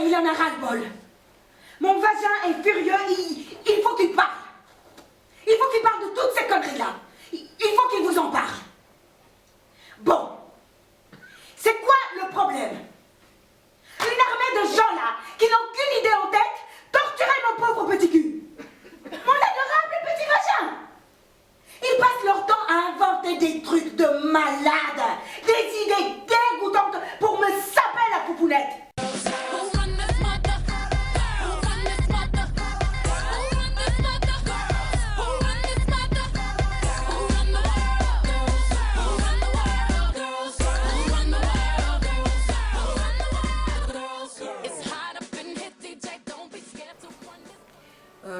il en a ras-le-bol. Mon vagin est furieux, il faut qu'il parle. Il faut qu'il parle de toutes ces conneries-là. Il faut qu'il vous en parle. Bon. C'est quoi le problème? Une armée de gens là, qui n'ont qu'une idée en tête, torturer mon pauvre petit cul. Mon adorable petit vagin. Ils passent leur temps à inventer des trucs de malades, des idées dégoûtantes pour me saper la poupounette.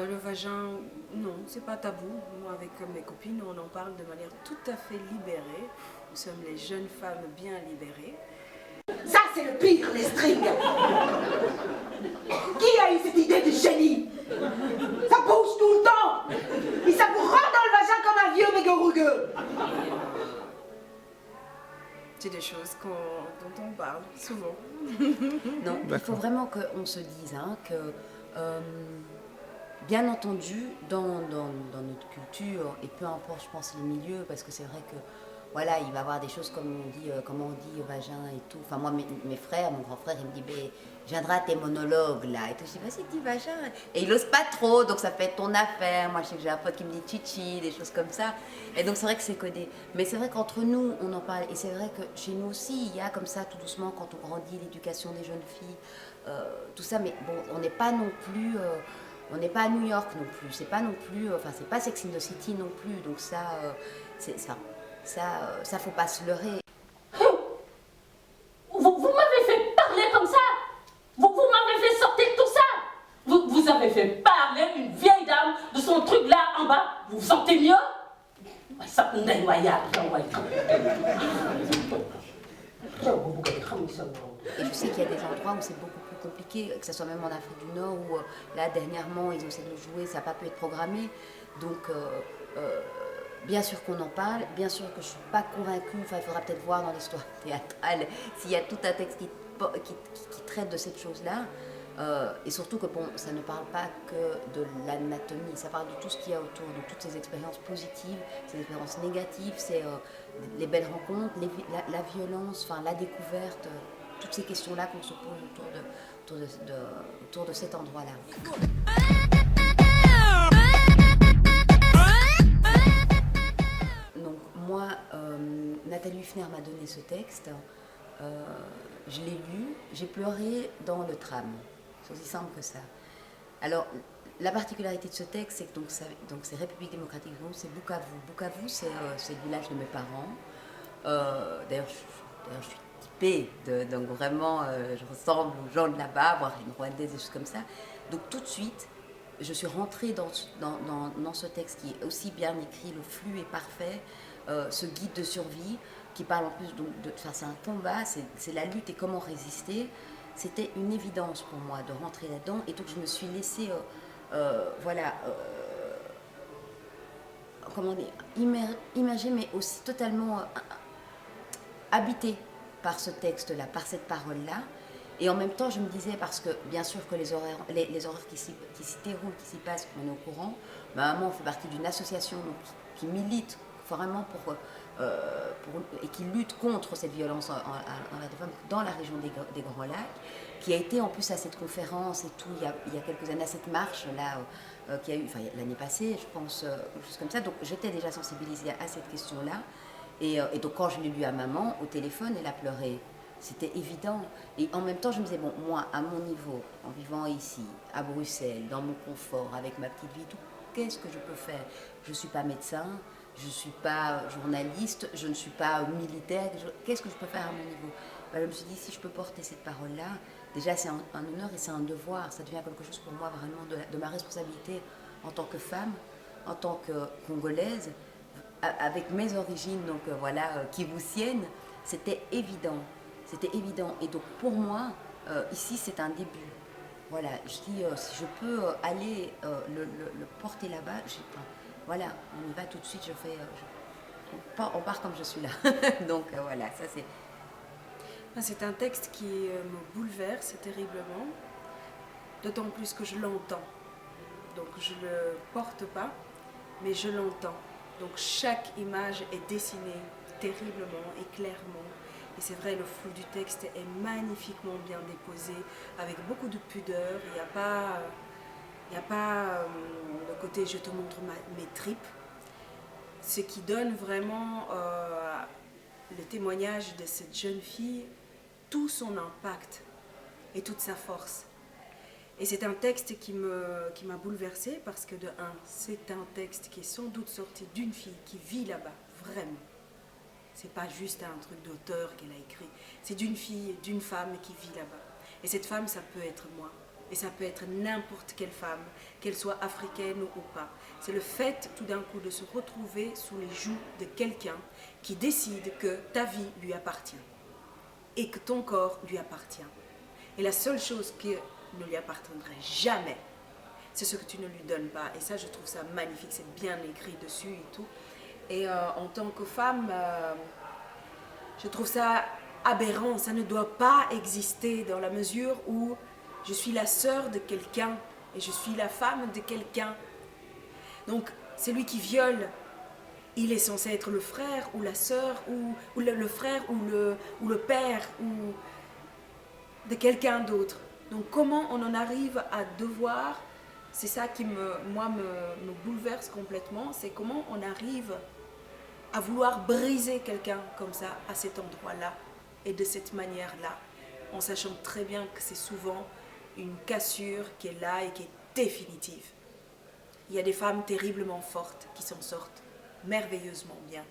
Le vagin, non, c'est pas tabou. Moi, avec mes copines, on en parle de manière tout à fait libérée. Nous sommes les jeunes femmes bien libérées. Ça, c'est le pire, les strings. Qui a eu cette idée de génie? Ça bouge tout le temps. Et ça vous rentre dans le vagin comme un vieux mégorugueux. C'est des choses dont on parle souvent. Non, il faut vraiment qu'on se dise que... bien entendu, dans notre culture, et peu importe, je pense, les milieux, parce que c'est vrai que, voilà, il va y avoir des choses comme on dit, comment on dit, vagin et tout. Enfin, moi, mes frères, mon grand frère, il me dit, ben, je viendrai à tes monologues, là, et tout. Je dis, vas-y, dis vagin. Et il n'ose pas trop, donc ça fait ton affaire. Moi, je sais que j'ai un pote qui me dit chichi, des choses comme ça. Et donc, c'est vrai que c'est codé. Mais c'est vrai qu'entre nous, on en parle. Et c'est vrai que chez nous aussi, il y a comme ça, tout doucement, quand on grandit, l'éducation des jeunes filles, tout ça. Mais bon, on n'est pas non plus... on n'est pas à New York non plus, c'est pas non plus, enfin c'est pas Sex and the City non plus, donc ça faut pas se leurrer. Vous m'avez fait parler comme ça. Vous m'avez fait sortir tout ça. Vous avez fait parler une vieille dame de son truc là en bas. Vous vous sentez mieux? Ça on est loyal. Et je sais qu'il y a des endroits où c'est beaucoup plus compliqué, que ce soit même en Afrique du Nord, où là dernièrement ils ont essayé de le jouer, ça n'a pas pu être programmé. Donc bien sûr qu'on en parle, bien sûr que je ne suis pas convaincue, enfin il faudra peut-être voir dans l'histoire théâtrale s'il y a tout un texte qui traite de cette chose-là. Et surtout que bon, ça ne parle pas que de l'anatomie, ça parle de tout ce qu'il y a autour, de toutes ces expériences positives, ces expériences négatives, c'est les belles rencontres, la violence, enfin la découverte, toutes ces questions-là qu'on se pose autour de cet endroit-là. Donc moi, Nathalie Huffner m'a donné ce texte, je l'ai lu, j'ai pleuré dans le tram. C'est aussi simple que ça. Alors, la particularité de ce texte, c'est que c'est République démocratique du Congo, c'est Bukavu. Bukavu, c'est le village de mes parents. D'ailleurs, je suis typée, donc vraiment, je ressemble aux gens de là-bas, voire une Rwandaise, des choses comme ça. Donc tout de suite, je suis rentrée dans ce texte qui est aussi bien écrit, le flux est parfait, ce guide de survie qui parle en plus c'est un combat, c'est la lutte et comment résister. C'était une évidence pour moi de rentrer là-dedans et donc je me suis laissée, comment dire, immergée mais aussi totalement habitée par ce texte-là, par cette parole-là. Et en même temps, je me disais, parce que bien sûr que les horreurs qui s'y déroulent, qui s'y passent, on est au courant, maman, on fait partie d'une association donc, qui milite vraiment et qui lutte contre cette violence envers les femmes dans la région des Grands Lacs, qui a été en plus à cette conférence et tout, il y a quelques années, à cette marche là, qui a eu, enfin l'année passée, je pense, juste comme ça. Donc j'étais déjà sensibilisée à cette question-là. Et donc quand je l'ai lu à maman, au téléphone, elle a pleuré. C'était évident. Et en même temps, je me disais, bon, moi, à mon niveau, en vivant ici, à Bruxelles, dans mon confort, avec ma petite vie, tout, qu'est-ce que je peux faire? Je ne suis pas médecin, je ne suis pas journaliste, je ne suis pas militaire. Qu'est-ce que je peux faire à mon niveau? Ben, je me suis dit, si je peux porter cette parole-là, déjà, c'est un honneur et c'est un devoir. Ça devient quelque chose pour moi vraiment de ma responsabilité en tant que femme, en tant que Congolaise, avec mes origines, donc voilà, kivusiennes, c'était évident. C'était évident. Et donc pour moi, ici c'est un début. Voilà, je dis, si je peux aller le porter là-bas, voilà, on y va tout de suite, on part comme je suis là. Donc voilà, ça c'est... C'est un texte qui me bouleverse terriblement. d'autant plus que je l'entends. Donc je ne le porte pas, mais je l'entends. Donc chaque image est dessinée terriblement et clairement. Et c'est vrai, le flou du texte est magnifiquement bien déposé, avec beaucoup de pudeur. Il n'y a pas le côté je te montre mes tripes. Ce qui donne vraiment le témoignage de cette jeune fille, tout son impact et toute sa force. Et c'est un texte qui m'a bouleversée parce que de un, c'est un texte qui est sans doute sorti d'une fille qui vit là-bas, vraiment. C'est pas juste un truc d'auteur qu'elle a écrit, c'est d'une fille, d'une femme qui vit là-bas. Et cette femme, ça peut être moi. Et ça peut être n'importe quelle femme, qu'elle soit africaine ou pas. C'est le fait tout d'un coup de se retrouver sous les joues de quelqu'un qui décide que ta vie lui appartient et que ton corps lui appartient. Et la seule chose qui ne lui appartiendrait jamais, c'est ce que tu ne lui donnes pas. Et ça, je trouve ça magnifique, c'est bien écrit dessus et tout. Et en tant que femme, je trouve ça aberrant, ça ne doit pas exister dans la mesure où je suis la sœur de quelqu'un et je suis la femme de quelqu'un. Donc, celui qui viole, il est censé être le frère ou la sœur ou le frère ou le père ou de quelqu'un d'autre. Donc, comment on en arrive à devoir, c'est ça qui me bouleverse complètement, c'est comment on arrive à vouloir briser quelqu'un comme ça, à cet endroit-là et de cette manière-là, en sachant très bien que c'est souvent une cassure qui est là et qui est définitive. Il y a des femmes terriblement fortes qui s'en sortent merveilleusement bien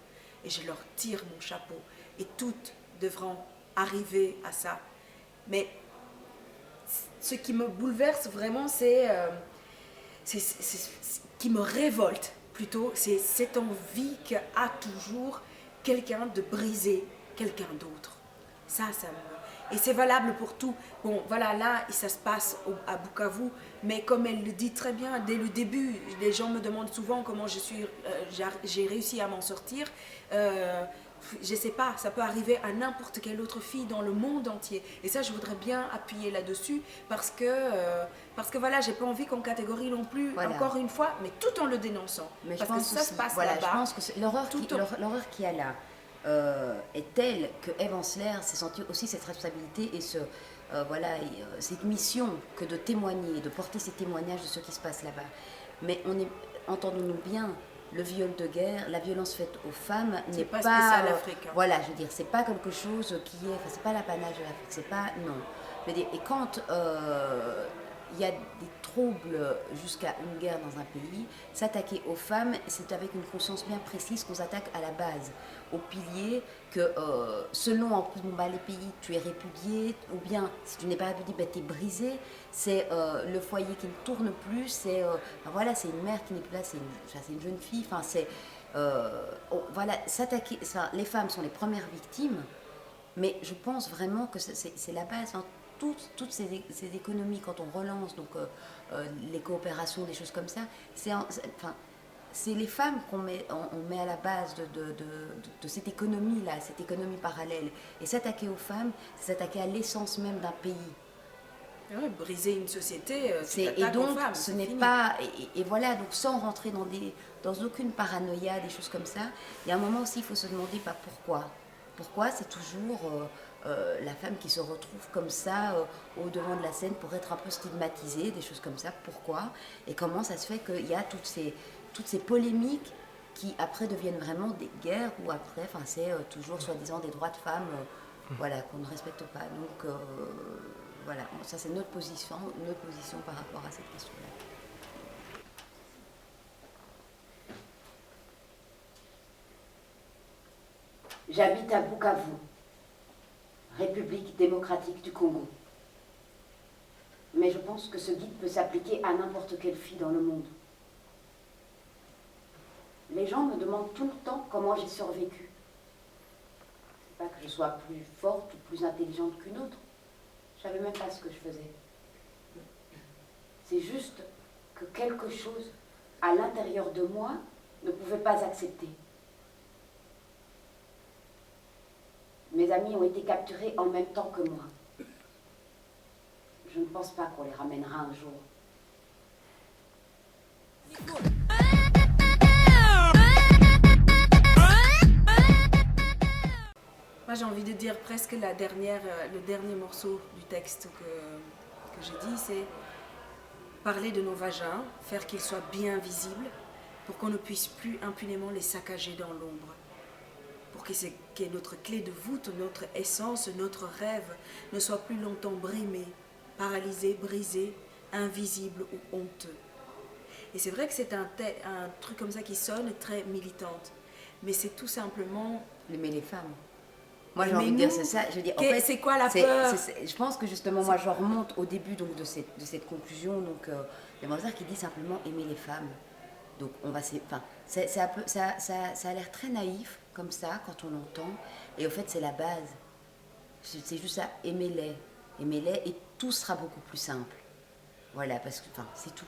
et je leur tire mon chapeau et toutes devront arriver à ça. Mais ce qui me bouleverse vraiment, c'est qui me révolte plutôt, c'est cette envie qu'a toujours quelqu'un de briser quelqu'un d'autre. Ça me... Et c'est valable pour tout. Bon, voilà, là, ça se passe à Bukavu, mais comme elle le dit très bien, dès le début, les gens me demandent souvent comment j'ai réussi à m'en sortir. Je sais pas, ça peut arriver à n'importe quelle autre fille dans le monde entier. Et ça, je voudrais bien appuyer là-dessus parce que voilà, j'ai pas envie qu'on catégorie non plus, voilà, encore une fois, mais tout en le dénonçant. Mais parce je pense que ça se passe voilà, là-bas. Je pense que l'horreur qu'il y a là est telle que Ève Ensler s'est sentie aussi cette responsabilité et cette mission que de témoigner, de porter ces témoignages de ce qui se passe là-bas. Mais entendons-nous bien, le viol de guerre, la violence faite aux femmes n'est pas spécial africain. Voilà, je veux dire, c'est pas quelque chose qui est, c'est pas l'apanage de l'Afrique, c'est pas, non. Je veux dire, et quand il y a des troubles jusqu'à une guerre dans un pays, s'attaquer aux femmes, c'est avec une conscience bien précise qu'on s'attaque à la base, au pilier, que selon en plus, les pays, tu es répudié, ou bien si tu n'es pas répudié, tu es brisé, c'est le foyer qui ne tourne plus, c'est voilà, c'est une mère qui n'est plus là, c'est une jeune fille, enfin c'est voilà, s'attaquer, les femmes sont les premières victimes, mais je pense vraiment que c'est la base. Hein. Toutes ces économies, quand on relance donc, les coopérations, des choses comme ça, c'est les femmes on met à la base de cette économie-là, cette économie parallèle. Et s'attaquer aux femmes, c'est s'attaquer à l'essence même d'un pays. Ouais, briser une société, et donc, aux femmes, ce n'est fini. Pas... Et voilà, donc sans rentrer dans aucune paranoïa, des choses comme ça, il y a un moment aussi, il faut se demander pourquoi. Pourquoi c'est toujours... la femme qui se retrouve comme ça au devant de la scène pour être un peu stigmatisée, des choses comme ça, pourquoi? Et comment ça se fait qu'il y a toutes ces polémiques qui après deviennent vraiment des guerres ou après, c'est toujours soi-disant des droits de femmes voilà, qu'on ne respecte pas. Donc voilà, ça c'est notre position par rapport à cette question-là. J'habite à Bukavu, République démocratique du Congo. Mais je pense que ce guide peut s'appliquer à n'importe quelle fille dans le monde. Les gens me demandent tout le temps comment j'ai survécu. C'est pas que je sois plus forte ou plus intelligente qu'une autre. Je savais même pas ce que je faisais. C'est juste que quelque chose à l'intérieur de moi ne pouvait pas accepter. Mes amis ont été capturés en même temps que moi. Je ne pense pas qu'on les ramènera un jour. Moi, j'ai envie de dire presque le dernier morceau du texte que j'ai dit, c'est parler de nos vagins, faire qu'ils soient bien visibles, pour qu'on ne puisse plus impunément les saccager dans l'ombre. Pour que notre clé de voûte, notre essence, notre rêve ne soit plus longtemps brimé, paralysé, brisé, invisible ou honteux. Et c'est vrai que c'est un truc comme ça qui sonne très militante, mais c'est tout simplement... Aimer les femmes. Moi, j'ai envie de dire, c'est ça. Je veux dire, en fait, c'est quoi la peur? Je pense que justement, moi, je remonte au début donc, de cette conclusion. Donc, Mozart qui dit simplement aimer les femmes. Donc, on va, enfin, ça a l'air très naïf comme ça quand on l'entend. Et au fait, c'est la base. C'est juste ça, aimez-les et tout sera beaucoup plus simple. Voilà, parce que, enfin, c'est tout.